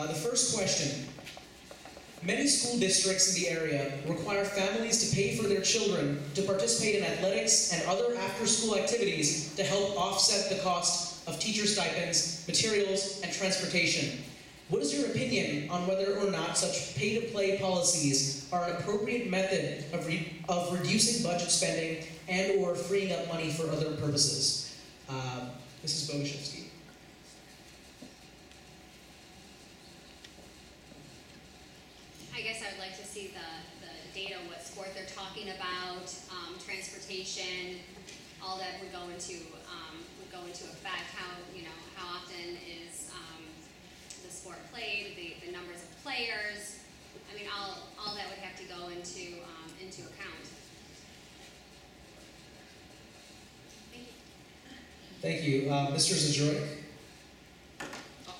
The first question. Many school districts in the area require families to pay for their children to participate in athletics and other after-school activities to help offset the cost of teacher stipends, materials, and transportation. What is your opinion on whether or not such pay-to-play policies are an appropriate method of reducing budget spending and or freeing up money for other purposes? Mrs. Boguszewski. I guess I would like to see the data, what sport they're talking about, transportation, all that would go into effect. How often is the sport played, the numbers of players. I mean, all that would have to go into account. Thank you. Mr. Zajorik?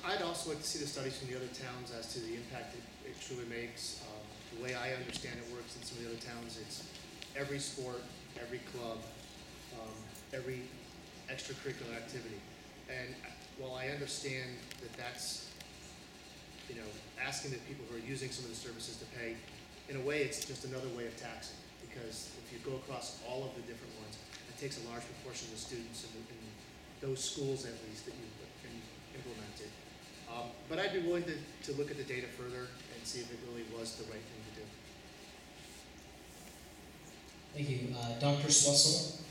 I'd also like to see the studies from the other towns as to the impact it truly makes. The way I understand it works in some of the other towns, it's every sport, every club, every extracurricular activity. And while I understand that that's, asking the people who are using some of the services to pay, in a way it's just another way of taxing. Because if you go across all of the different ones, it takes a large proportion of the students in those schools at least that you've implemented. But I'd be willing to look at the data further and see if it really was the right thing to do. Thank you. Dr. Swessel?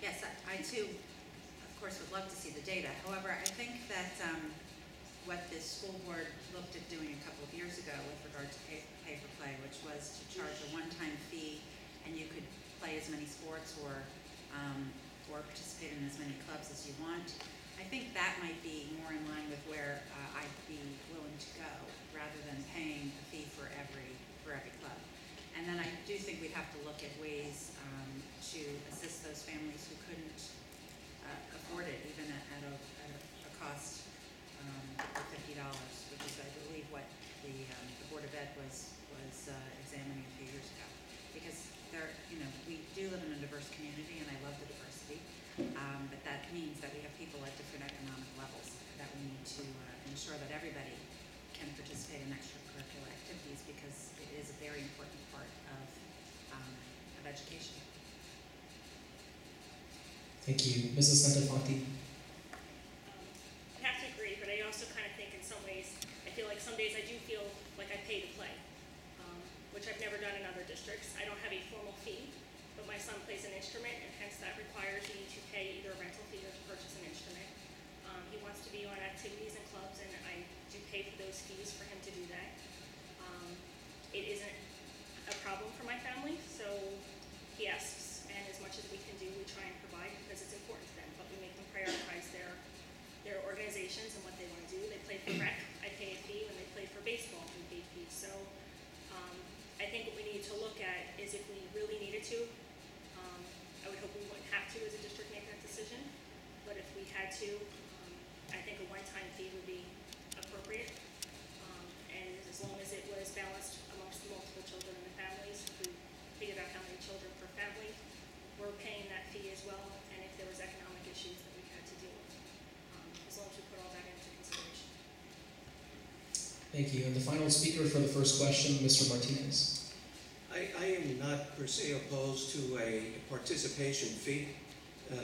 Yes, I too, of course, would love to see the data. However, I think that what the school board looked at doing a couple of years ago with regard to pay for play, which was to charge a one-time fee and you could play as many sports or participate in as many clubs as you want. I think that might be more in line with where I'd be willing to go, rather than paying a fee for every club. And then I do think we'd have to look at ways to assist those families who couldn't afford it, even at a cost of $50, which is, I believe, what the Board of Ed was examining a few years ago. Because we do live in a diverse community, and I love the diversity. But that means that we have people at different economic levels that we need to ensure that everybody can participate in extracurricular activities, because it is a very important part of education. Thank you. Mrs. Santafanti? I have to agree, but I also kind of think in some ways, I feel like some days I do feel like I pay to play, which I've never done in other districts. I don't have a formal fee, but my son plays an instrument, and hence that requires me to pay either a rental fee or to purchase an instrument. He wants to be on activities and clubs, and I do pay for those fees for him to do that. It isn't a problem for my family, so he asks, and as much as we can do, we try and provide, because it's important to them, but we make them prioritize their organizations and what they want to do. They play for rec, I pay a fee. When they play for baseball, we pay fees. So I think what we need to look at is, if we really needed to, I would hope we wouldn't have to as a district make that decision, but if we had to, I think a one-time fee would be appropriate, and as long as it was balanced amongst multiple children in the families, if we figured out how many children per family were paying that fee as well, and if there was economic issues that we had to deal with, as long as we put all that into consideration. Thank you. And the final speaker for the first question, Mr. Martinez. I am not per se opposed to a participation fee.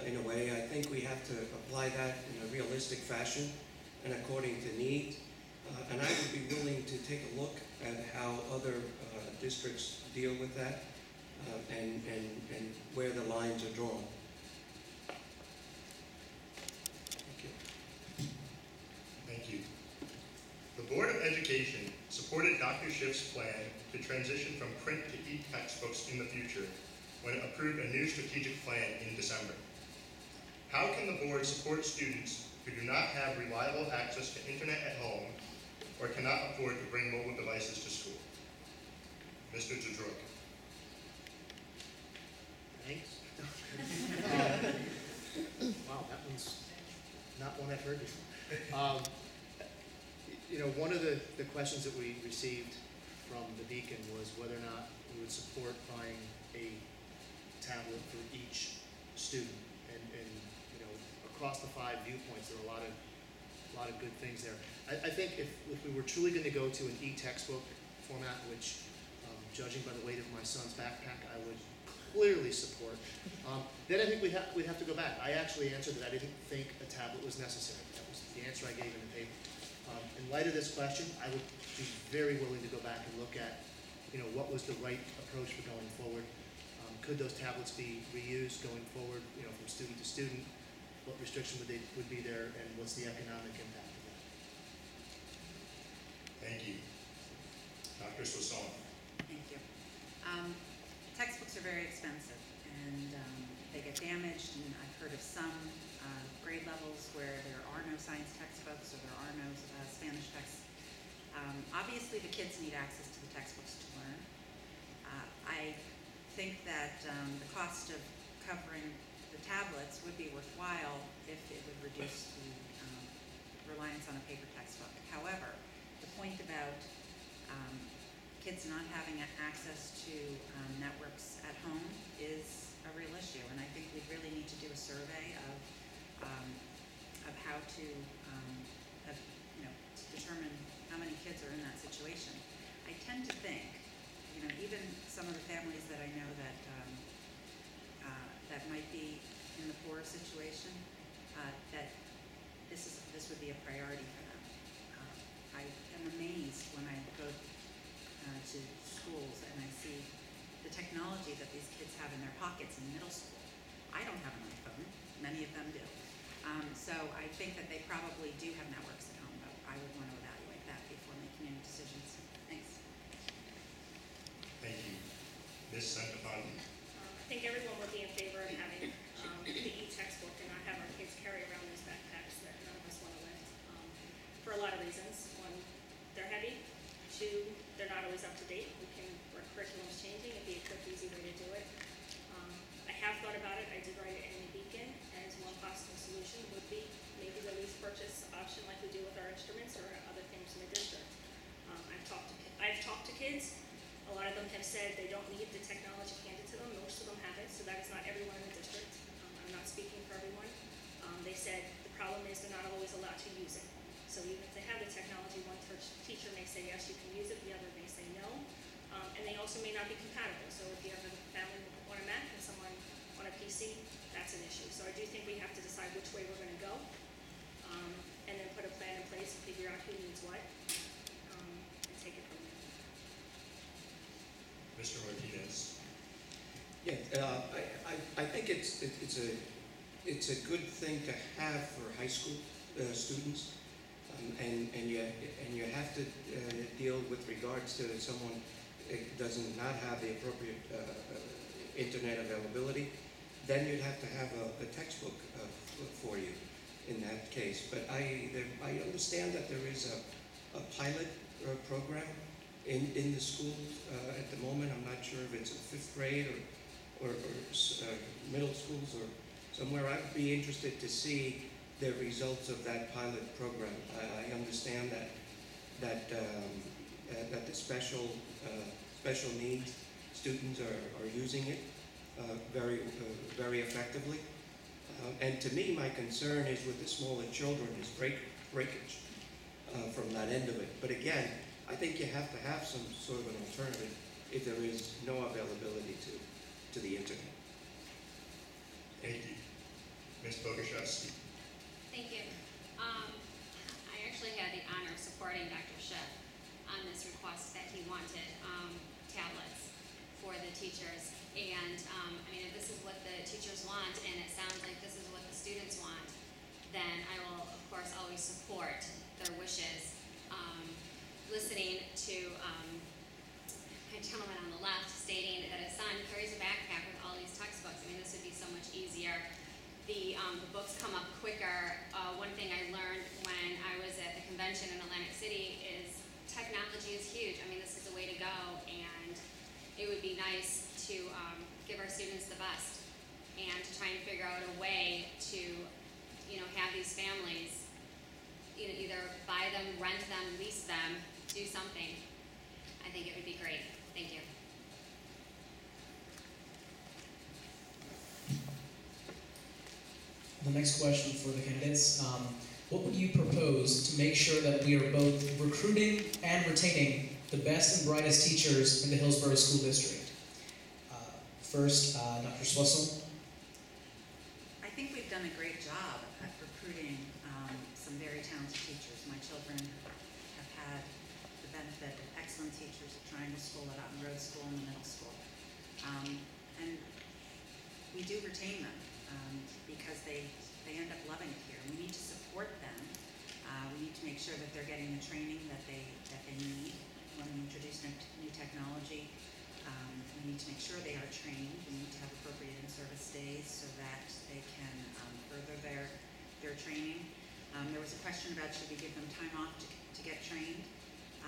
In a way, I think we have to apply that in a realistic fashion and according to need. And I would be willing to take a look at how other districts deal with that and where the lines are drawn. Thank you. Thank you. The Board of Education supported Dr. Schiff's plan to transition from print to e-textbooks in the future when it approved a new strategic plan in December. How can the board support students who do not have reliable access to internet at home or cannot afford to bring mobile devices to school? Mr. Zadroik. Thanks. Wow, that one's not one I've heard before. One of the questions that we received from the Beacon was whether or not we would support buying a tablet for each student. And across the 5 viewpoints, there were a a lot of good things there. I think if we were truly going to go to an e-textbook format, which judging by the weight of my son's backpack, I would clearly support, then I think we'd have to go back. I actually answered that I didn't think a tablet was necessary. That was the answer I gave in the paper. In light of this question, I would be very willing to go back and look at, what was the right approach for going forward. Could those tablets be reused going forward, from student to student? What restriction would be there, and what's the economic impact of that? Thank you. Dr. Soussan. Thank you. Textbooks are very expensive, and they get damaged, and I've heard of some grade levels where there are no science textbooks or there are no Spanish texts. Obviously, the kids need access to the textbooks to learn. I think that the cost of covering the tablets would be worthwhile if it would reduce the reliance on a paper textbook. However, the point about kids not having access to networks at home is a real issue, and I think we really need to do a survey of how to to determine how many kids are in that situation. I tend to think, even some of the families that I know that that might be in the poorer situation, that this would be a priority for them. I am amazed when I go to schools and I see the technology that these kids have in their pockets in middle school. I don't have an iPhone. Many of them do. So I think that they probably do have networks at home, but I would want to evaluate that before making any decisions. Thanks. Thank you. Ms. Santafanti. I think everyone would be in favor of having the e-textbook and not have our kids carry around those backpacks that none of us want to lift, for a lot of reasons. One, they're heavy. Two, they're not always up to date. Our curriculum's changing. It'd be a quick, easy way to do it. I have thought about it. I did write it in the Beacon, as one possible solution would be maybe the lease purchase option like we do with our instruments or other things in the district. I've talked to kids. A lot of them have said they don't need the technology handed to them. Most of them have it, so that is not everyone in the district. I'm not speaking for everyone. They said the problem is they're not always allowed to use it. So even if they have the technology, one teacher may say yes, you can use it, the other may say no. And they also may not be compatible. So if you have a family on a Mac and someone on a PC, that's an issue. So I do think we have to decide which way we're going to go, and then put a plan in place and figure out who needs what, and take it from there. Mr. Martinez. Yeah, I think it's a good thing to have for high school students, and you have to deal with regards to someone does not have the appropriate internet availability. Then you'd have to have a textbook for you in that case. But I understand that there is a pilot program in the schools at the moment. I'm not sure if it's in 5th grade or middle schools or somewhere. I'd be interested to see the results of that pilot program. I understand that the special needs students are using it very effectively. And to me, my concern is with the smaller children is breakage from that end of it. But again, I think you have to have some sort of an alternative if there is no availability to the internet. Thank you. Ms. Boguszewski. Thank you. I actually had the honor of supporting Dr. Schiff on this request that he wanted tablets for the teachers. And if this is what the teachers want, and it sounds like this is what the students want, then I will, of course, always support their wishes. Listening to a gentleman on the left stating that his son carries a backpack with all these textbooks. This would be so much easier. The books come up quicker. One thing I learned when I was at the convention in Atlantic City is technology is huge. This is the way to go, and it would be nice to give our students the best and to try and figure out a way to, have these families either buy them, rent them, lease them, do something. I think it would be great. Thank you. The next question for the candidates. what would you propose to make sure that we are both recruiting and retaining the best and brightest teachers in the Hillsborough School District? First, Dr. Swessel. I think we've done a great job at recruiting some very talented teachers. My children have had the benefit of excellent teachers at Triangle School, at Otten Road School, and the middle school. And we do retain them because they end up loving it here. We need to support them. We need to make sure that they're getting the training that they need when we introduce new technology. We need to make sure they are trained. We need to have appropriate in-service days so that they can further their training. There was a question about should we give them time off to get trained,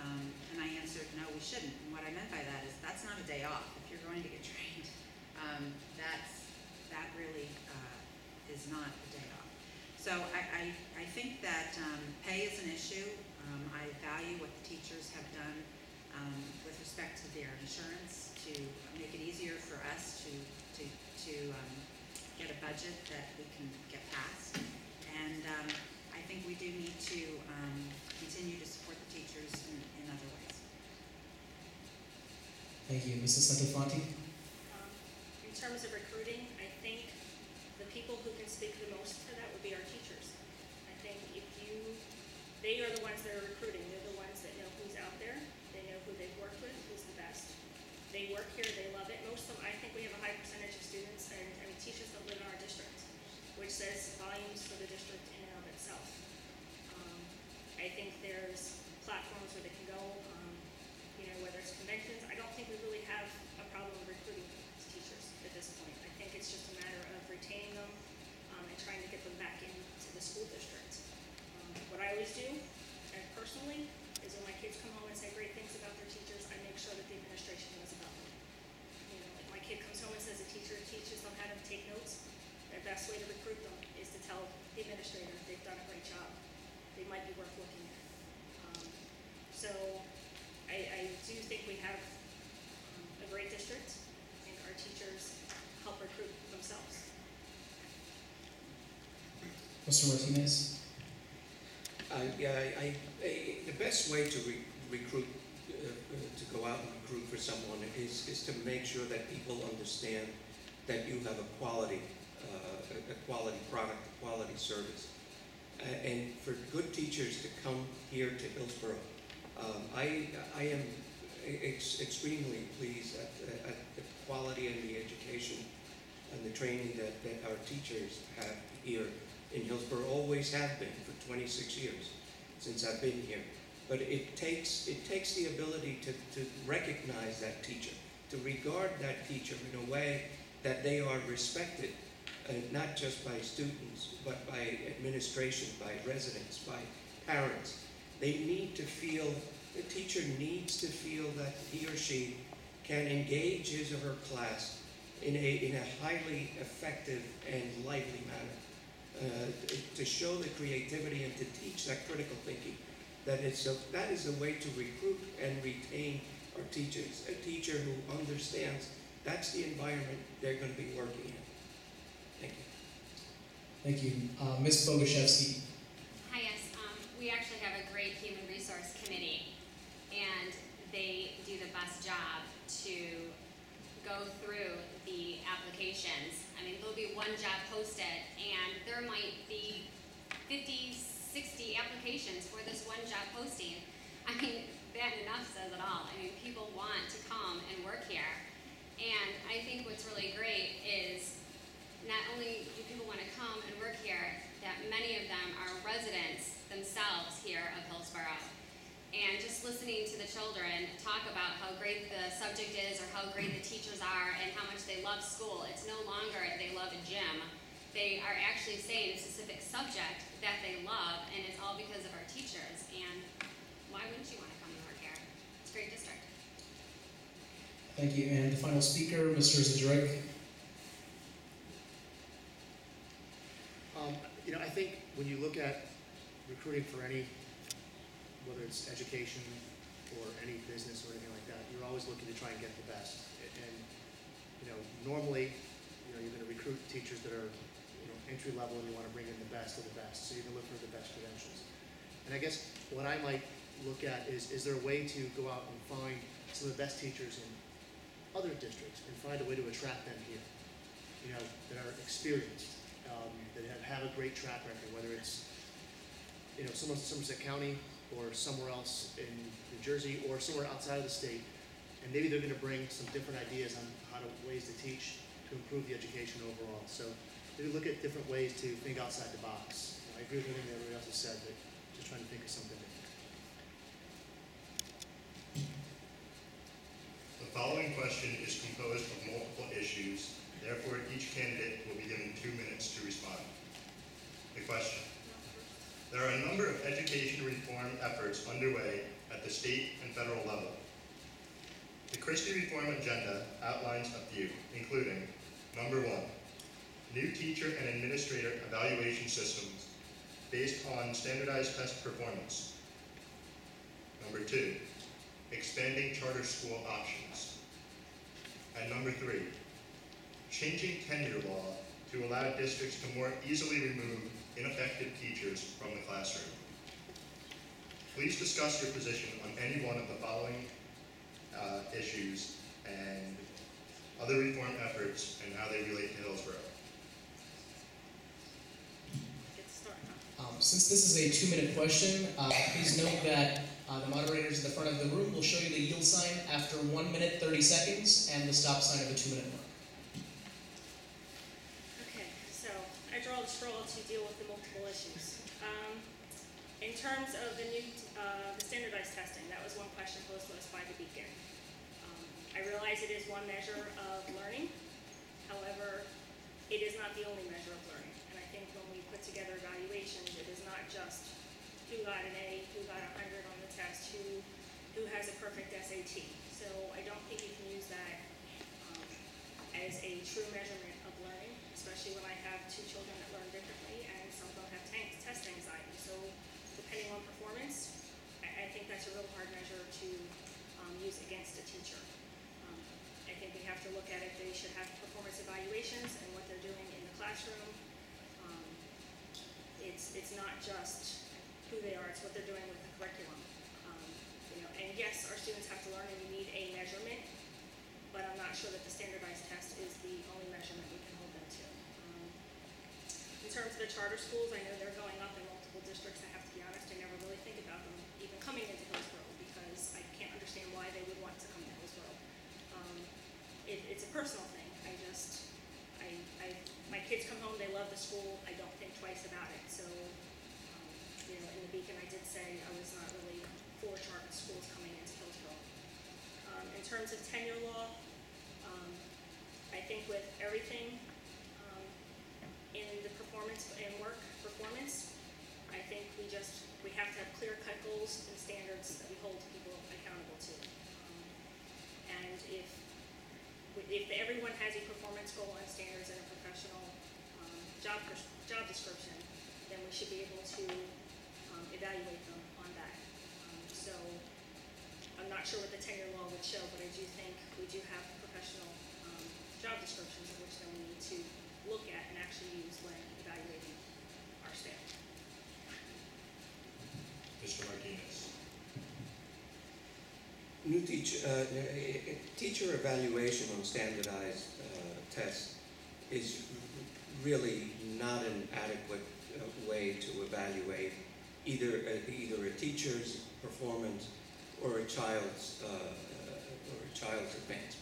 and I answered no, we shouldn't. And what I meant by that is that's not a day off. If you're going to get trained, that really is not a day off. So I think that pay is an issue. I value what the teachers have done with respect to their insurance to make it easier for us to get a budget that we can get passed. And I think we do need to continue to support the teachers in other ways. Thank you. Mrs. Santafanti? In terms of recruiting, I think the people who can speak the most to that would be our teachers. I think they are the ones that are recruiting. They're the ones that know who's out there. They know who they've worked with, who's the best. They work here, they love it. Most of them, I think we have a high percentage of students and teachers that live in our district, which says volumes for the district in and of itself. I think there's platforms where they can go, whether it's conventions. I don't think we really have a problem recruiting teachers at this point. I think it's just a matter of retaining them and trying to get them back into the school district. What I always do, and personally, is when my kids come home and say great things about their teachers, I make sure that the administration knows about them. If my kid comes home and says a teacher teaches them how to take notes, the best way to recruit them is to tell the administrator they've done a great job. They might be worth looking at. So I do think we have a great district, and our teachers help recruit themselves. Mr. Martinez? The best way to recruit, to go out and recruit for someone is to make sure that people understand that you have a quality product, a quality service. And for good teachers to come here to Hillsborough, I am extremely pleased at the quality and the education and the training that our teachers have here in Hillsborough, always have been for 26 years since I've been here. But it takes the ability to recognize that teacher, to regard that teacher in a way that they are respected, not just by students, but by administration, by residents, by parents. They need to feel, the teacher needs to feel that he or she can engage his or her class in a highly effective and lively manner. To show the creativity and to teach that critical thinking. That is a way to recruit and retain our teachers. A teacher who understands that's the environment they're going to be working in. Thank you. Thank you. Ms. Boguszewski. Hi, yes. We actually have a great human resource committee, and they do the best job to go through the applications. I mean, there'll be one job posted, and there might be 50, 60 applications for this one job posting. I mean, that enough says it all. I mean, people want to come and work here. And I think what's really great is not only do people want to come and work here, that many of them are residents themselves here of Hillsborough. And just listening to the children talk about how great the subject is or how great the teachers are and how much they love school, it's no longer they love a gym. They are actually saying a specific subject that they love, and it's all because of our teachers. And why wouldn't you want to come and work here? It's a great district. Thank you. And the final speaker, Mr. Zadrick. I think when you look at recruiting for any, whether it's education or any business or anything like that, you're always looking to try and get the best. And normally, you're going to recruit teachers that are, entry level and you want to bring in the best of the best, so you're going to look for the best credentials. And I guess what I might look at is there a way to go out and find some of the best teachers in other districts and find a way to attract them here, you know, that are experienced, that have a great track record, whether it's, you know, Somerset County or somewhere else in New Jersey or somewhere outside of the state, and maybe they're going to bring some different ideas on ways to teach to improve the education overall. So maybe look at different ways to think outside the box. I agree with everything that everybody else has said, but just trying to think of something different. The following question is composed of multiple issues. Therefore, each candidate will be given 2 minutes to respond. The question: there are a number of education reform efforts underway at the state and federal level. The Christie Reform Agenda outlines a few, including: number 1, new teacher and administrator evaluation systems based on standardized test performance. Number 2, expanding charter school options. And number 3, changing tenure law to allow districts to more easily remove ineffective teachers from the classroom. Please discuss your position on any one of the following issues and other reform efforts and how they relate to Hillsborough. Get started. Since this is a 2-minute question, please note that the moderators at the front of the room will show you the yield sign after 1 minute 30 seconds and the stop sign of the 2-minute mark. Okay, so I draw the straw to deal with the multiple issues. In terms of the new, the standardized testing, that was one question posed to us by the Beacon. I realize it is one measure of learning. However, it is not the only measure of learning. And I think when we put together evaluations, it is not just who got an A, who got 100 on the test, who has a perfect SAT. So I don't think you can use that as a true measurement of learning, especially when I have 2 children that learn differently and some don't have test anxiety. So depending on performance, I think that's a real hard measure to use against a teacher. I think we have to look at it. They should have performance evaluations and what they're doing in the classroom. It's not just who they are, it's what they're doing with the curriculum. You know, and yes, our students have to learn and we need a measurement, but I'm not sure that the standardized test is the only measurement we can hold them to. In terms of the charter schools, I know they're going up in multiple districts. I have to be honest, I never really think about them even coming into Hillsborough because I can't understand why they would want to come to Hillsborough. It's a personal thing. My kids come home, they love the school. I don't think twice about it. So, you know, in the Beacon, I did say I was not really for charter schools coming into Hillsborough. In terms of tenure law, I think with everything in the performance and work performance, I think we have to have clear-cut goals and standards that we hold people accountable to. And if everyone has a performance goal and standards and a professional job description, then we should be able to evaluate them on that. So I'm not sure what the tenure law would show, but I do think we do have professional job descriptions, which then we need to look at and actually use when evaluating our staff. Mr. Martinez. New teacher evaluation on standardized tests is really not an adequate way to evaluate either a teacher's performance or a child's advancement.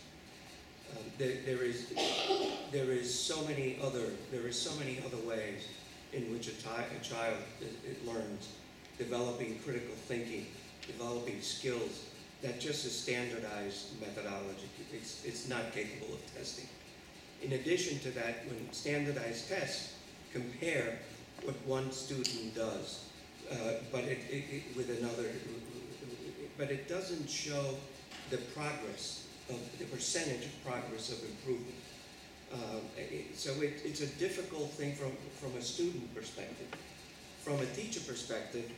There is so many other ways in which a child learns, developing critical thinking, developing skills, that just a standardized methodology, it's not capable of testing. In addition to that, when standardized tests compare what one student does, but it doesn't show the progress of the percentage of progress of improvement. So it's a difficult thing from a student perspective. From a teacher perspective,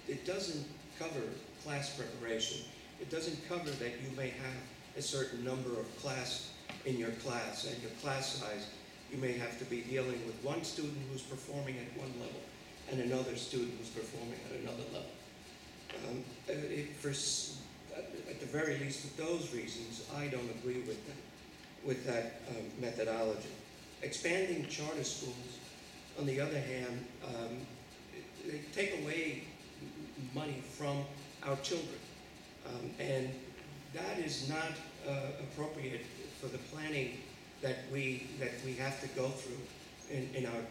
it doesn't cover class preparation. It doesn't cover that you may have a certain number of class in your class and your class size You may have to be dealing with one student who's performing at one level and another student who's performing at another level. At the very least, for those reasons, I don't agree with that methodology. Expanding charter schools, on the other hand, they take away money from our children, and that is not appropriate for the planning that we have to go through in our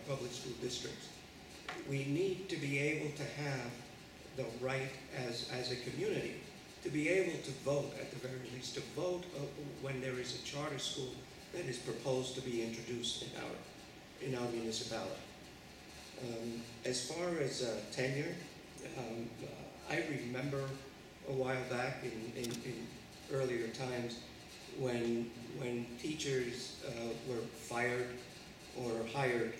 public school districts. We need to be able to have the right as a community to be able to vote, at the very least, to vote when there is a charter school that is proposed to be introduced in our municipality. As far as tenure, I remember a while back in earlier times when teachers were fired or hired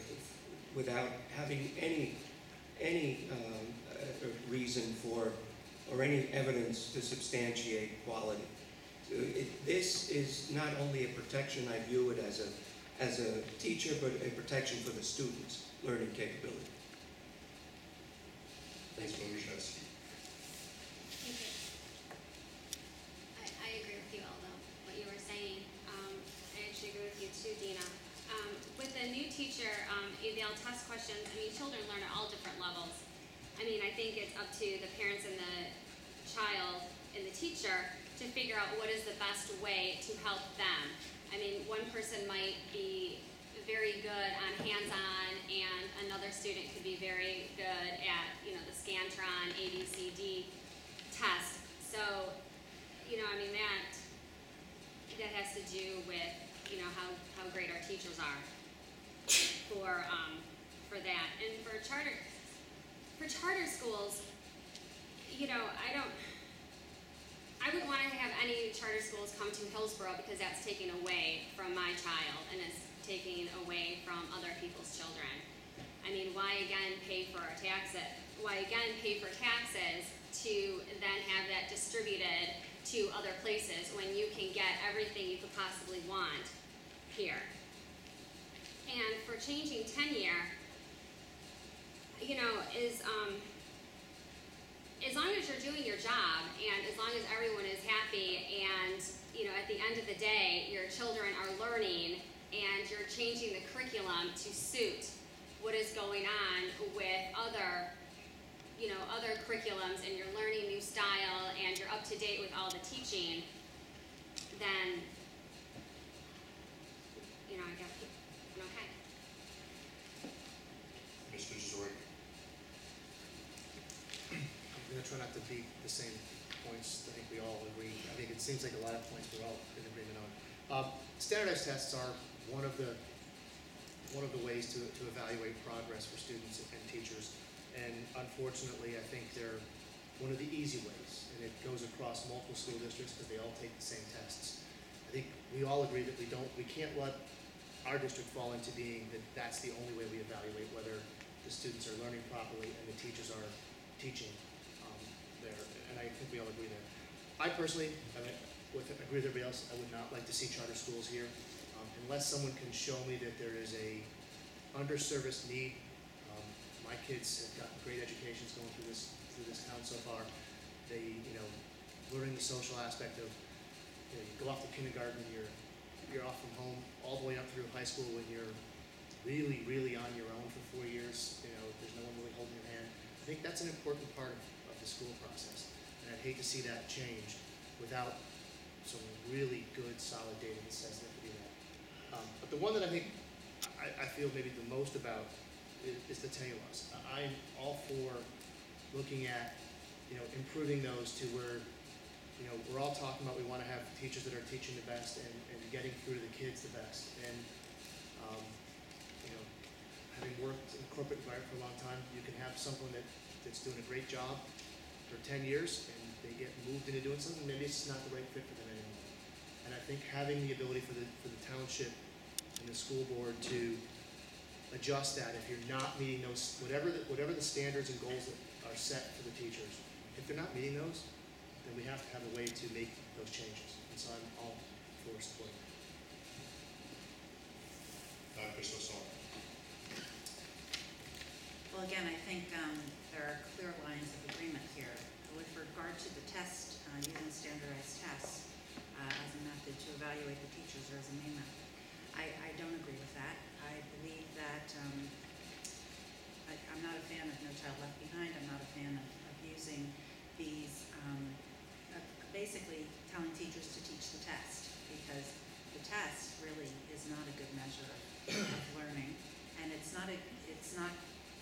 without having any reason for or any evidence to substantiate quality. This is not only a protection, I view it as a teacher, but a protection for the students' learning capability. Thanks, Monisha. Thank you. I agree with you, Aldo, what you were saying. I actually agree with you too, Dina. With the new teacher, they'll test questions. I mean, children learn at all different levels. I mean, I think it's up to the parents and the child and the teacher to figure out what is the best way to help them. I mean, one person might be very good on hands-on, and another student could be very good at, the Scantron ABCD test. So, I mean, that has to do with, how great our teachers are for that. And for charter schools, I would want to have any charter schools come to Hillsborough, because that's taking away from my child and it's taking away from other people's children. I mean, why again pay for taxes to then have that distributed to other places when you can get everything you could possibly want here? And for changing tenure, as long as you're doing your job and as long as everyone is happy and, at the end of the day, your children are learning and you're changing the curriculum to suit what is going on with other curriculums, and you're learning new style and you're up to date with all the teaching, then, I guess I'm okay. Mr. Zork. I'm going to try not to beat the same points. I think we all agree. I think it seems like a lot of points we're all in agreement on. Standardized tests are one of the ways to evaluate progress for students and teachers. And unfortunately, I think they're one of the easy ways, and it goes across multiple school districts because they all take the same tests. I think we all agree that we can't let our district fall into being that's the only way we evaluate whether the students are learning properly and the teachers are teaching there. And I think we all agree there. I personally, agree with everybody else, I would not like to see charter schools here unless someone can show me that there is a underserviced need. My kids have gotten great educations going through this town so far. They, learning the social aspect of, you go off to kindergarten, you're off from home all the way up through high school when you're really, really on your own for 4 years. There's no one really holding your hand. I think that's an important part of the school process, and I'd hate to see that change without some really good, solid data that says they can do that. But the one that I think I feel maybe the most about is the tenure laws. I'm all for looking at, improving those to where, we're all talking about we want to have teachers that are teaching the best and getting through to the kids the best. And, having worked in a corporate environment for a long time, you can have someone that's doing a great job for 10 years and they get moved into doing something, maybe it's not the right fit for them anymore. And I think having the ability for the township and the school board to adjust that if you're not meeting those, whatever the standards and goals that are set for the teachers, if they're not meeting those, then we have to have a way to make those changes. And so I'm all for supporting that. Dr. Soissons. Well, again, I think there are clear lines of agreement here. With regard to the test, using standardized tests as a method to evaluate the teachers or as a main method, I don't agree with that. I believe that I'm not a fan of No Child Left Behind. I'm not a fan of using these, basically telling teachers to teach the test, because the test really is not a good measure of learning, and it's not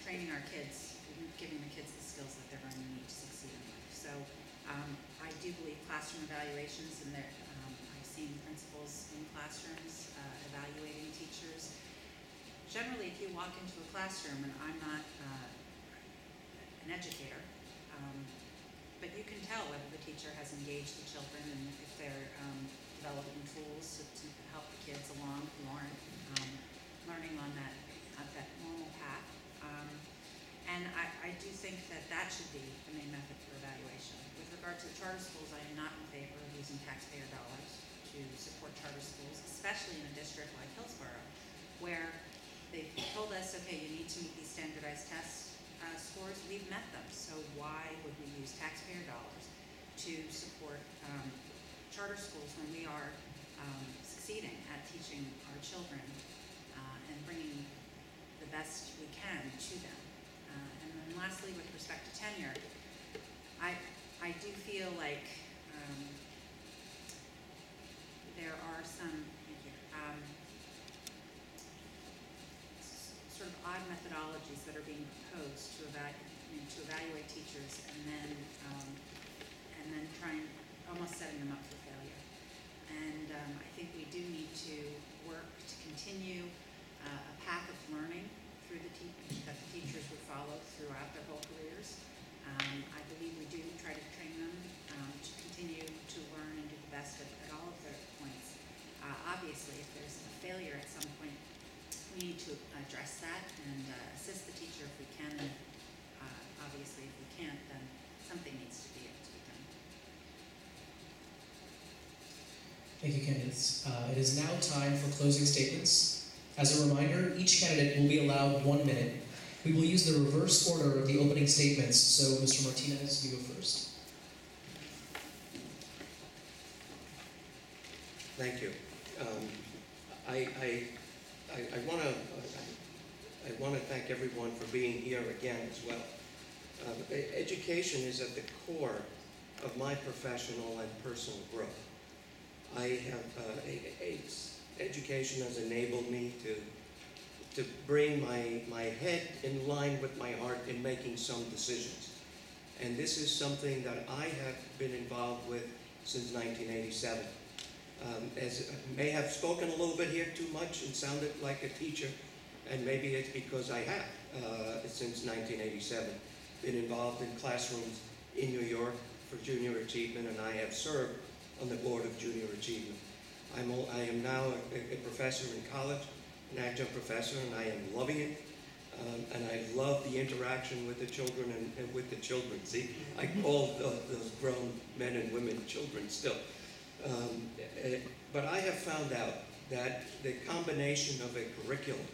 training our kids, giving the kids the skills that they're going to need to succeed in life. So I do believe classroom evaluations, and I've seen principals in classrooms evaluating teachers. Generally, if you walk into a classroom, and I'm not an educator, but you can tell whether the teacher has engaged the children and if they're developing tools to help the kids along learning on that normal path. And I do think that should be the main method for evaluation. With regard to the charter schools, I am not in favor of using taxpayer dollars to support charter schools, especially in a district like Hillsborough, where they've told us, okay, you need to meet these standardized test scores. We've met them, so why would we use taxpayer dollars to support charter schools when we are succeeding at teaching our children and bringing the best we can to them? And then lastly, with respect to tenure, I do feel like there are some sort of odd methodologies that are being proposed to evaluate teachers, and then trying almost setting them up for failure. And I think we do need to work to continue a path of learning through that the teachers would follow throughout their whole careers. I believe we do try to train them to continue to learn and do the best at all of their points. Obviously, if there's a failure at some point, we need to address that and assist the teacher if we can. Obviously, if we can't, then something needs to be able to be done. Thank you, candidates. It is now time for closing statements. As a reminder, each candidate will be allowed 1 minute. We will use the reverse order of the opening statements, so Mr. Martinez, you go first. Thank you. I want to thank everyone for being here again as well. Education is at the core of my professional and personal growth. Education has enabled me to bring my head in line with my heart in making some decisions. And this is something that I have been involved with since 1987. As I may have spoken a little bit here too much and sounded like a teacher, and maybe it's because I have, since 1987, been involved in classrooms in New York for junior achievement, and I have served on the board of junior achievement. I am now a professor in college, an adjunct professor, and I am loving it. And I love the interaction with the children and with the children. See, I call those grown men and women children still. But I have found out that the combination of a curriculum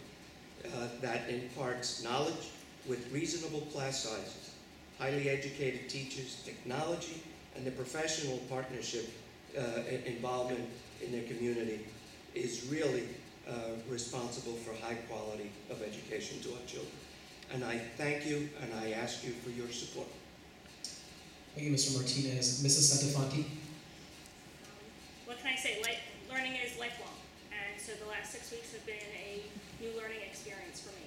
that imparts knowledge with reasonable class sizes, highly educated teachers, technology, and the professional partnership involvement in their community is really responsible for high quality of education to our children. And I thank you, and I ask you for your support. Thank you, Mr. Martinez. Mrs. Santafanti? What can I say? Learning is lifelong, and so the last 6 weeks have been a new learning experience for me.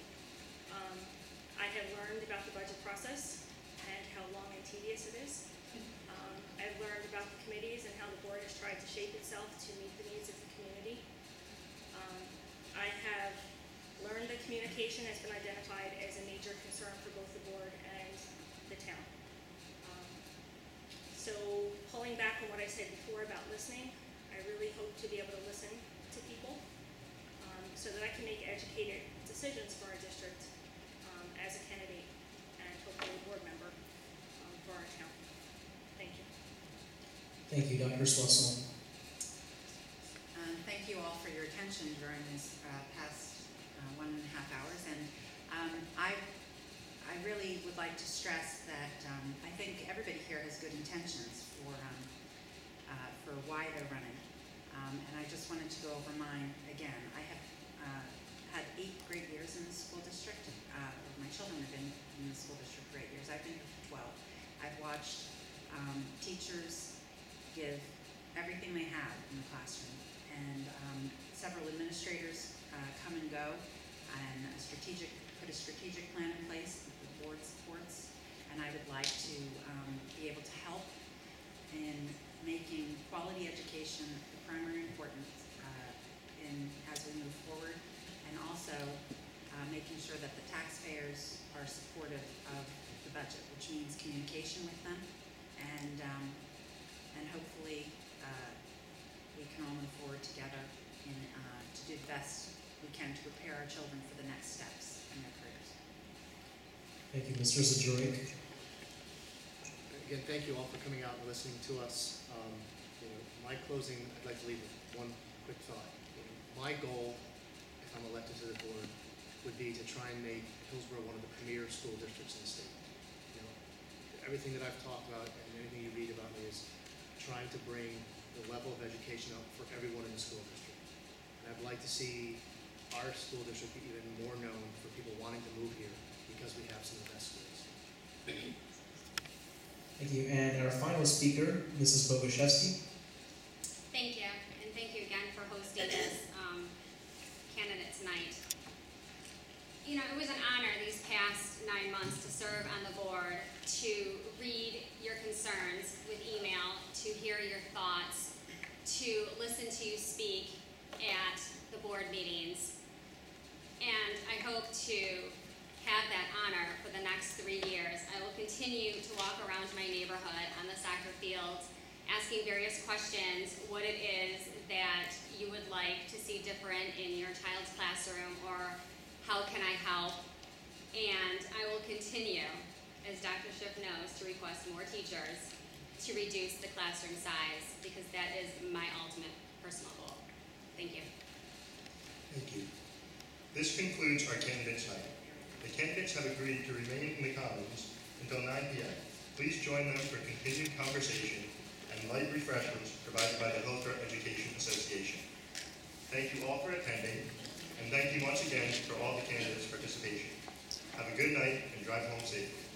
I have learned about the budget process and how long and tedious it is. I've learned about the committees and how the board has tried to shape itself to meet the needs of the community. I have learned that communication has been identified as a major concern for both the board and the town. So pulling back on what I said before about listening, I really hope to be able to listen to people so that I can make educated decisions for our district as a candidate and hopefully a board member for our town. Thank you. Thank you, Dr. Soissons. Thank you all for your attention during this past 1.5 hours. And I really would like to stress that I think everybody here has good intentions for why they're running. And I just wanted to go over mine again. I have had 8 great years in the school district. My children have been in the school district for 8 years. I've been here for 12. I've watched teachers give everything they have in the classroom, and several administrators come and go, and put a strategic plan in place that the board supports. And I would like to be able to help in making quality education the primary importance as we move forward, and also making sure that the taxpayers are supportive of the budget, which means communication with them, and hopefully we can all move forward together to do the best we can to prepare our children for the next steps in their careers. Thank you, Mr. Zajorik. Again, thank you all for coming out and listening to us. My closing, I'd like to leave with one quick thought. My goal, if I'm elected to the board, would be to try and make Hillsborough one of the premier school districts in the state. Everything that I've talked about and anything you read about me is trying to bring the level of education up for everyone in the school district. And I'd like to see our school district be even more known for people wanting to move here because we have some of the best schools. Thank you. And our final speaker, Mrs. Boguszewski. Thank you, and thank you again for hosting this candidates night. It was an honor these past 9 months to serve on the board, to read your concerns with email, to hear your thoughts, to listen to you speak at the board meetings. And I hope to have that honor for the next 3 years. I will continue to walk around my neighborhood on the soccer field, asking various questions, what it is that you would like to see different in your child's classroom, or how can I help? And I will continue, as Dr. Schiff knows, to request more teachers to reduce the classroom size, because that is my ultimate personal goal. Thank you. Thank you. This concludes our candidates night. The candidates have agreed to remain in the Commons until 9 p.m. Please join them for continued conversation and light refreshments provided by the Hillsborough Education Association. Thank you all for attending, and thank you once again for all the candidates' participation. Have a good night and drive home safely.